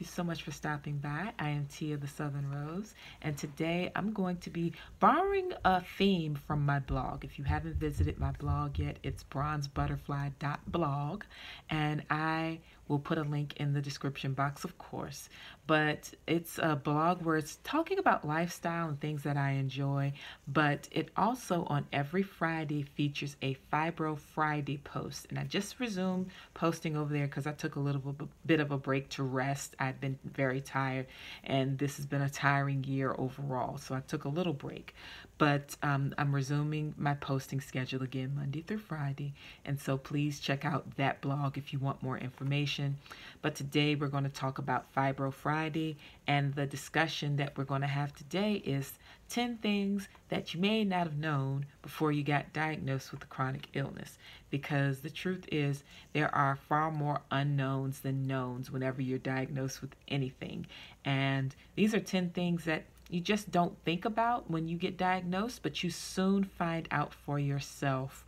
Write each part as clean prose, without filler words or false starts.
you so much for stopping by. I am Tia the Southern Rose, and today I'm going to be borrowing a theme from my blog. If you haven't visited my blog yet, it's bronzebutterfly.blog, and I will put a link in the description box, of course. But it's a blog where it's talking about lifestyle and things that I enjoy, but it also on every Friday features a Fibro Friday post. And I just resumed posting over there because I took a little bit of a break to rest. I've been very tired, and this has been a tiring year overall, so I took a little break. But I'm resuming my posting schedule again Monday through Friday, and so please check out that blog if you want more information. But today we're going to talk about Fibro Friday, and the discussion that we're going to have today is 10 things that you may not have known before you got diagnosed with a chronic illness. Because the truth is, there are far more unknowns than knowns whenever you're diagnosed with anything. And these are 10 things that you just don't think about when you get diagnosed, but you soon find out for yourself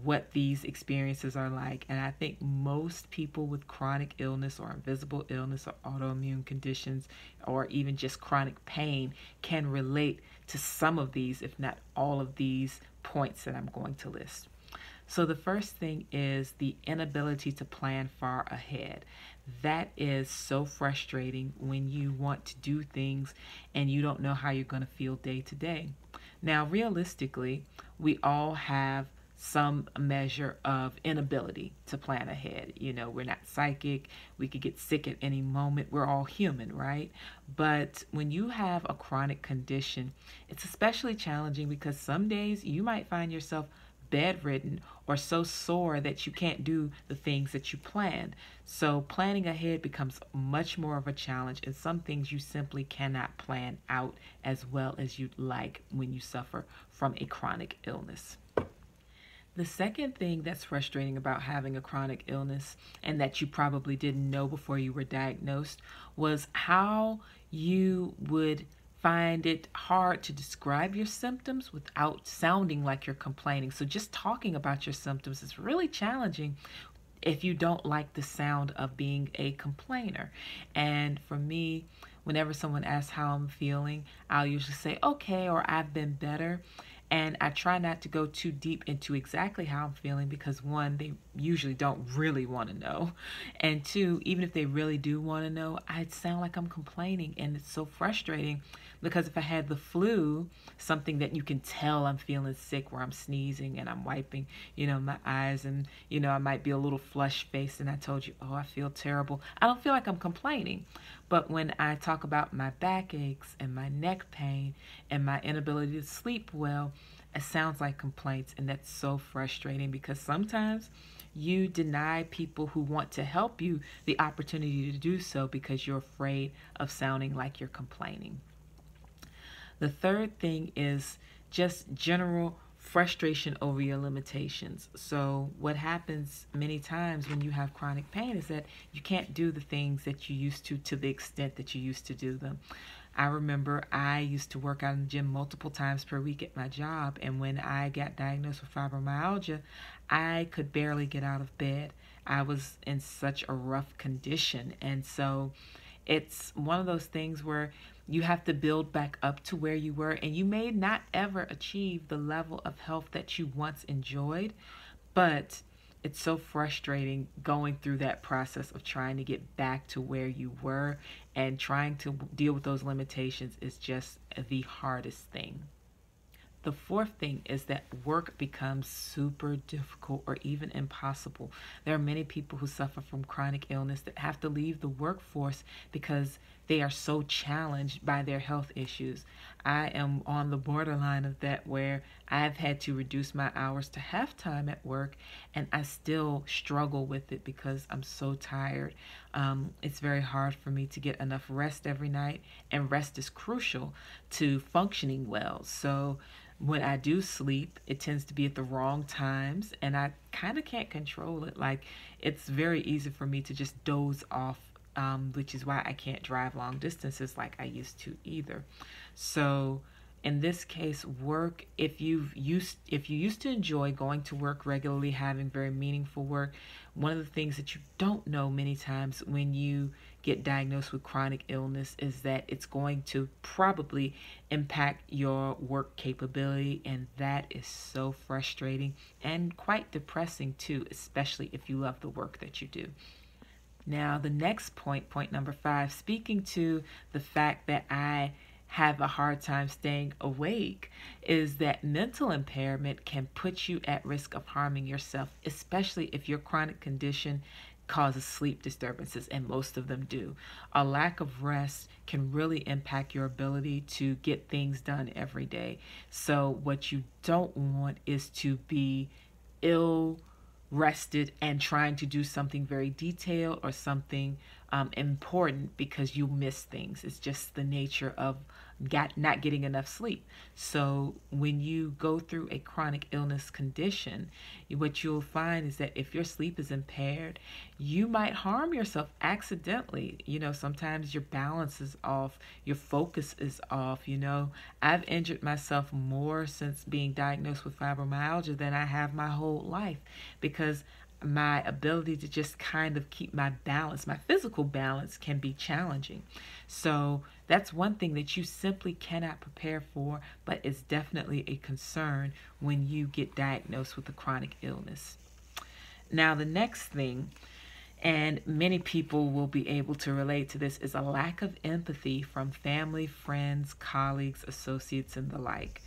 what these experiences are like. And I think most people with chronic illness or invisible illness or autoimmune conditions or even just chronic pain can relate to some of these, if not all of these points that I'm going to list. So the first thing is the inability to plan far ahead. That is so frustrating when you want to do things and you don't know how you're going to feel day to day. Now, realistically, we all have some measure of inability to plan ahead. You know, we're not psychic. We could get sick at any moment. We're all human, right? But when you have a chronic condition, it's especially challenging because some days you might find yourself bedridden or so sore that you can't do the things that you planned. So planning ahead becomes much more of a challenge, and some things you simply cannot plan out as well as you'd like when you suffer from a chronic illness. The second thing that's frustrating about having a chronic illness, and that you probably didn't know before you were diagnosed, was how you would find it hard to describe your symptoms without sounding like you're complaining. So just talking about your symptoms is really challenging if you don't like the sound of being a complainer. And for me, whenever someone asks how I'm feeling, I'll usually say, okay, or I've been better. And I try not to go too deep into exactly how I'm feeling because one, they usually don't really want to know. And two, even if they really do want to know, I sound like I'm complaining. And it's so frustrating because if I had the flu, something that you can tell I'm feeling sick, where I'm sneezing and I'm wiping, my eyes, and, I might be a little flush faced and I told you, oh, I feel terrible. I don't feel like I'm complaining. But when I talk about my backaches and my neck pain and my inability to sleep well, it sounds like complaints, and that's so frustrating because sometimes you deny people who want to help you the opportunity to do so because you're afraid of sounding like you're complaining. The third thing is just general frustration over your limitations. So what happens many times when you have chronic pain is that you can't do the things that you used to the extent that you used to do them. I remember I used to work out in the gym multiple times per week at my job, and when I got diagnosed with fibromyalgia, I could barely get out of bed. I was in such a rough condition, and so it's one of those things where you have to build back up to where you were, and you may not ever achieve the level of health that you once enjoyed, but it's so frustrating going through that process of trying to get back to where you were, and trying to deal with those limitations is just the hardest thing. The fourth thing is that work becomes super difficult or even impossible. There are many people who suffer from chronic illness that have to leave the workforce because they are so challenged by their health issues. I am on the borderline of that, where I've had to reduce my hours to half time at work, and I still struggle with it because I'm so tired. It's very hard for me to get enough rest every night, and rest is crucial to functioning well. So when I do sleep, it tends to be at the wrong times, and I kind of can't control it. Like, it's very easy for me to just doze off, which is why I can't drive long distances like I used to either. So in this case, work, if you used to enjoy going to work regularly, having very meaningful work, one of the things that you don't know many times when you get diagnosed with chronic illness is that it's going to probably impact your work capability, and that is so frustrating and quite depressing too, especially if you love the work that you do. Now, the next point, point number 5, speaking to the fact that I have a hard time staying awake, is that mental impairment can put you at risk of harming yourself, especially if your chronic condition causes sleep disturbances, and most of them do. A lack of rest can really impact your ability to get things done every day. So what you don't want is to be ill rested and trying to do something very detailed or something important because you miss things. It's just the nature of not getting enough sleep. So when you go through a chronic illness condition, what you'll find is that if your sleep is impaired, you might harm yourself accidentally. Sometimes your balance is off, your focus is off. I've injured myself more since being diagnosed with fibromyalgia than I have my whole life, because my ability to just kind of keep my balance, my physical balance, can be challenging. So that's one thing that you simply cannot prepare for, but it's definitely a concern when you get diagnosed with a chronic illness. Now, the next thing, and many people will be able to relate to this, is a lack of empathy from family, friends, colleagues, associates, and the like.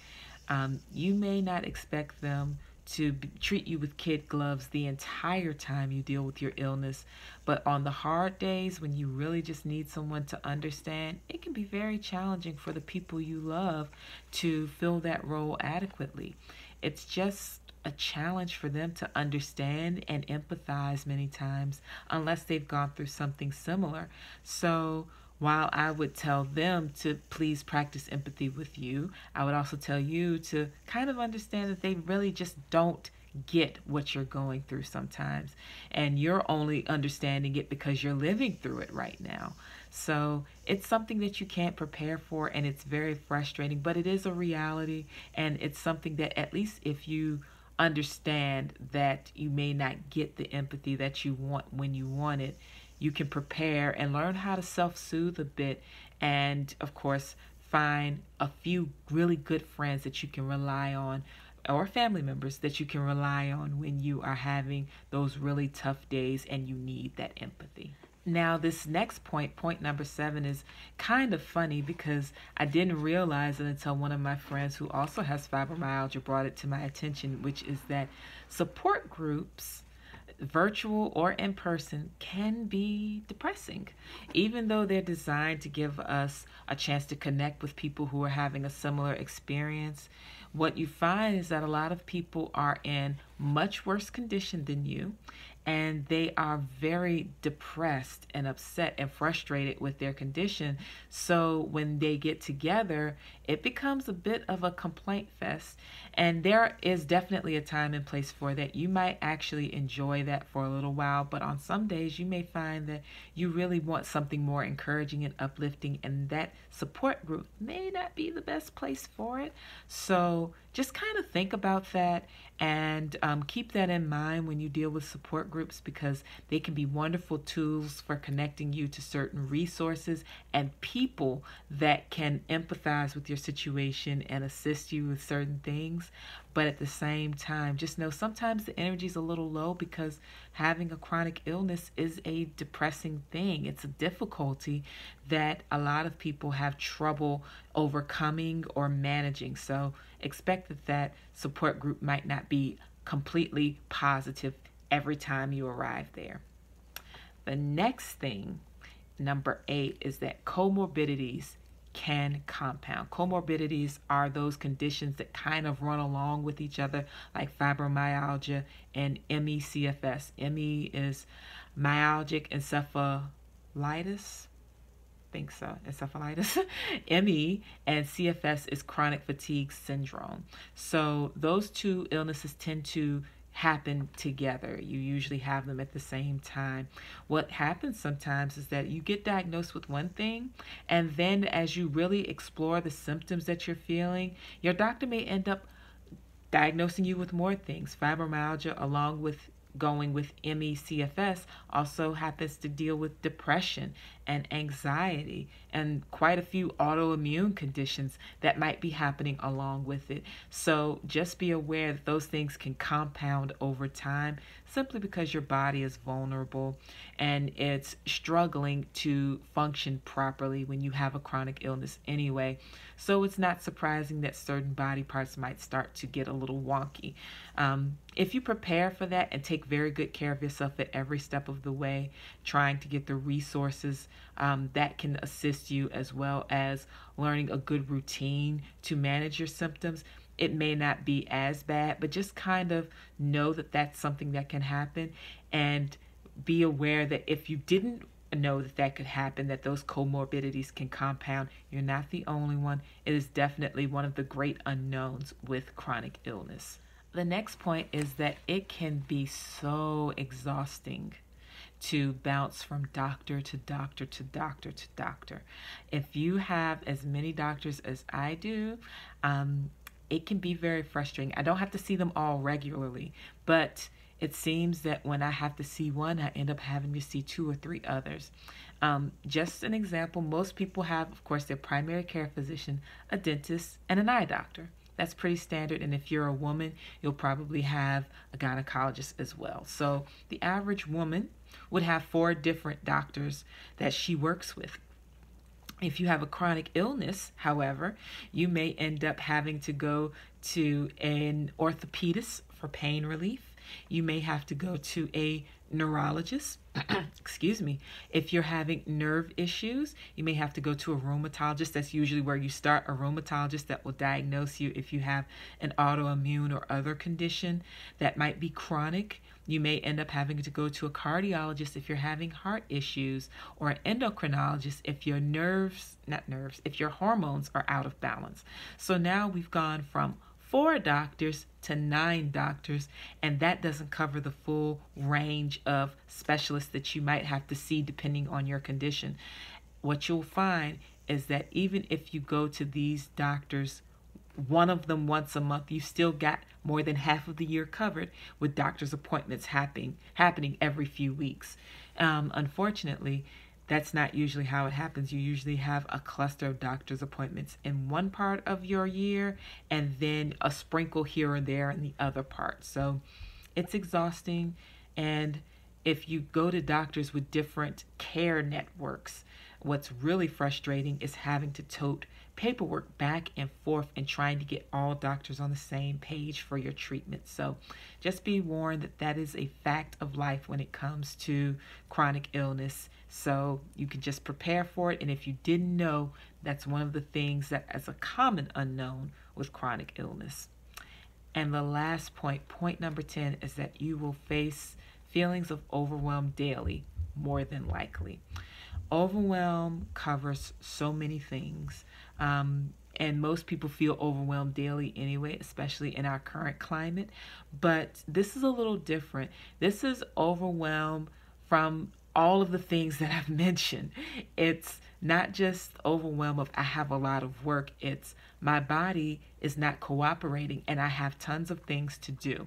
You may not expect them to treat you with kid gloves the entire time you deal with your illness, but on the hard days when you really just need someone to understand, it can be very challenging for the people you love to fill that role adequately. It's just a challenge for them to understand and empathize many times unless they've gone through something similar. So while I would tell them to please practice empathy with you, I would also tell you to kind of understand that they really just don't get what you're going through sometimes. And you're only understanding it because you're living through it right now. So it's something that you can't prepare for, and it's very frustrating, but it is a reality, and it's something that, at least if you understand that you may not get the empathy that you want when you want it, you can prepare and learn how to self-soothe a bit, and of course find a few really good friends that you can rely on, or family members that you can rely on when you are having those really tough days and you need that empathy. Now, this next point, point number 7, is kind of funny because I didn't realize it until one of my friends who also has fibromyalgia brought it to my attention, which is that support groups, virtual or in person, can be depressing. Even though they're designed to give us a chance to connect with people who are having a similar experience, what you find is that a lot of people are in much worse condition than you, and they are very depressed and upset and frustrated with their condition. So when they get together, it becomes a bit of a complaint fest. And there is definitely a time and place for that. You might actually enjoy that for a little while, but on some days you may find that you really want something more encouraging and uplifting, and that support group may not be the best place for it. So just kind of think about that, and keep that in mind when you deal with support groups, because they can be wonderful tools for connecting you to certain resources and people that can empathize with your situation and assist you with certain things. But at the same time, just know sometimes the energy is a little low, because having a chronic illness is a depressing thing. It's a difficulty that a lot of people have trouble overcoming or managing. So expect that support group might not be completely positive every time you arrive there. The next thing, number 8, is that comorbidities can compound. Comorbidities are those conditions that kind of run along with each other, like fibromyalgia and ME/CFS. ME is myalgic encephalitis. Think so, encephalitis. ME, and CFS is chronic fatigue syndrome. So those two illnesses tend to happen together. You usually have them at the same time. What happens sometimes is that you get diagnosed with one thing, and then as you really explore the symptoms that you're feeling, your doctor may end up diagnosing you with more things. Fibromyalgia, along with going with ME/CFS, also happens to deal with depression and anxiety and quite a few autoimmune conditions that might be happening along with it. So just be aware that those things can compound over time simply because your body is vulnerable and it's struggling to function properly when you have a chronic illness anyway. So it's not surprising that certain body parts might start to get a little wonky. If you prepare for that and take very good care of yourself at every step of the way, trying to get the resources that can assist you, as well as learning a good routine to manage your symptoms, it may not be as bad, but just kind of know that that's something that can happen, and be aware that if you didn't know that that could happen, that those comorbidities can compound, you're not the only one. It is definitely one of the great unknowns with chronic illness. The next point is that it can be so exhausting to bounce from doctor to doctor to doctor to doctor. If you have as many doctors as I do, it can be very frustrating. I don't have to see them all regularly, but it seems that when I have to see one, I end up having to see two or three others. Just an example, most people have, of course, their primary care physician, a dentist, and an eye doctor. That's pretty standard. And if you're a woman, you'll probably have a gynecologist as well. So the average woman would have 4 different doctors that she works with. If you have a chronic illness, however, you may end up having to go to an orthopedist for pain relief. You may have to go to a neurologist. Excuse me. If you're having nerve issues, you may have to go to a rheumatologist. That's usually where you start, a rheumatologist that will diagnose you if you have an autoimmune or other condition that might be chronic. You may end up having to go to a cardiologist if you're having heart issues, or an endocrinologist if your if your hormones are out of balance. So now we've gone from 4 doctors to 9 doctors, and that doesn't cover the full range of specialists that you might have to see depending on your condition. What you'll find is that even if you go to these doctors, one of them once a month, you still got more than half of the year covered with doctor's appointments happening every few weeks. Unfortunately, that's not usually how it happens. You usually have a cluster of doctor's appointments in one part of your year, and then a sprinkle here or there in the other part. So it's exhausting. And if you go to doctors with different care networks, what's really frustrating is having to tote paperwork back and forth and trying to get all doctors on the same page for your treatment. So just be warned that that is a fact of life when it comes to chronic illness. So you can just prepare for it. And if you didn't know, that's one of the things that is a common unknown with chronic illness. And the last point, point number 10, is that you will face feelings of overwhelm daily, more than likely. Overwhelm covers so many things, and most people feel overwhelmed daily anyway, especially in our current climate. But this is a little different. This is overwhelm from all of the things that I've mentioned. It's not just overwhelm of I have a lot of work. It's my body is not cooperating and I have tons of things to do.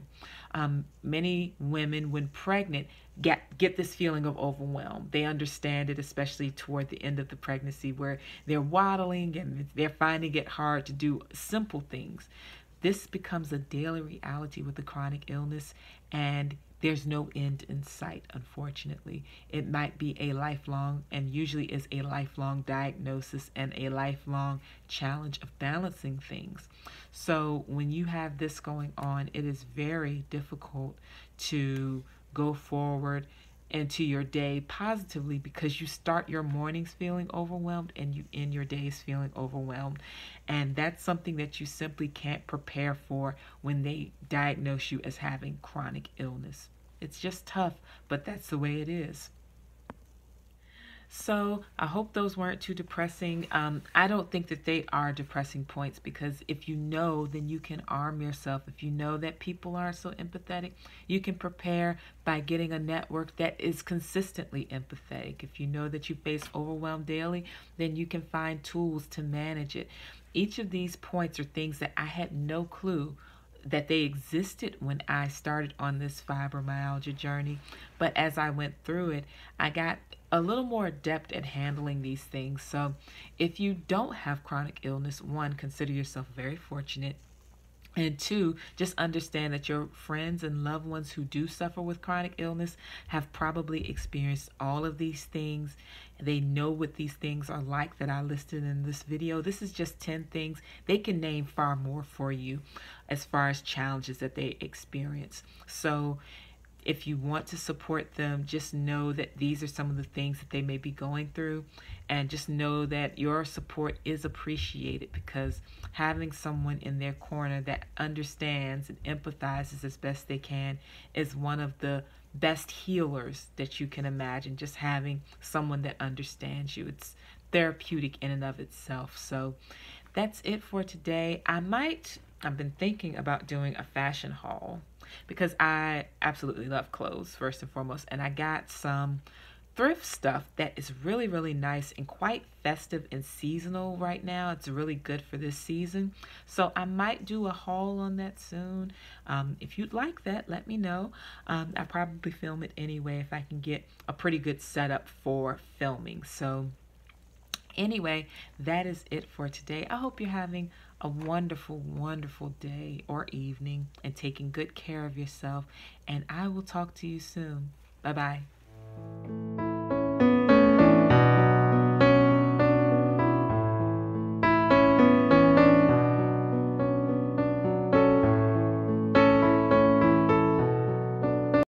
Many women, when pregnant, get this feeling of overwhelm. They understand it, especially toward the end of the pregnancy, where they're waddling and they're finding it hard to do simple things. This becomes a daily reality with a chronic illness, and there's no end in sight, unfortunately. It might be a lifelong, and usually is a lifelong diagnosis and a lifelong challenge of balancing things. So when you have this going on, it is very difficult to go forward into your day positively, because you start your mornings feeling overwhelmed and you end your days feeling overwhelmed. And that's something that you simply can't prepare for when they diagnose you as having chronic illness. It's just tough, but that's the way it is. So I hope those weren't too depressing. I don't think that they are depressing points, because if you know, then you can arm yourself. If you know that people aren't so empathetic, you can prepare by getting a network that is consistently empathetic. If you know that you face overwhelm daily, then you can find tools to manage it. Each of these points are things that I had no clue that they existed when I started on this fibromyalgia journey, but as I went through it, I got a little more adept at handling these things. So if you don't have chronic illness, one, consider yourself very fortunate. And two, just understand that your friends and loved ones who do suffer with chronic illness have probably experienced all of these things. They know what these things are like that I listed in this video. This is just 10 things. They can name far more for you as far as challenges that they experience. So if you want to support them, just know that these are some of the things that they may be going through, and just know that your support is appreciated, because having someone in their corner that understands and empathizes as best they can is one of the best healers that you can imagine. Just having someone that understands you, it's therapeutic in and of itself. So that's it for today. I've been thinking about doing a fashion haul, because I absolutely love clothes first and foremost, and I got some thrift stuff that is really, really nice and quite festive and seasonal right now. It's really good for this season, so I might do a haul on that soon. If you'd like that, let me know. I'll probably film it anyway if I can get a pretty good setup for filming. So anyway, that is it for today. I hope you're having a wonderful, wonderful day or evening and taking good care of yourself. And I will talk to you soon. Bye-bye.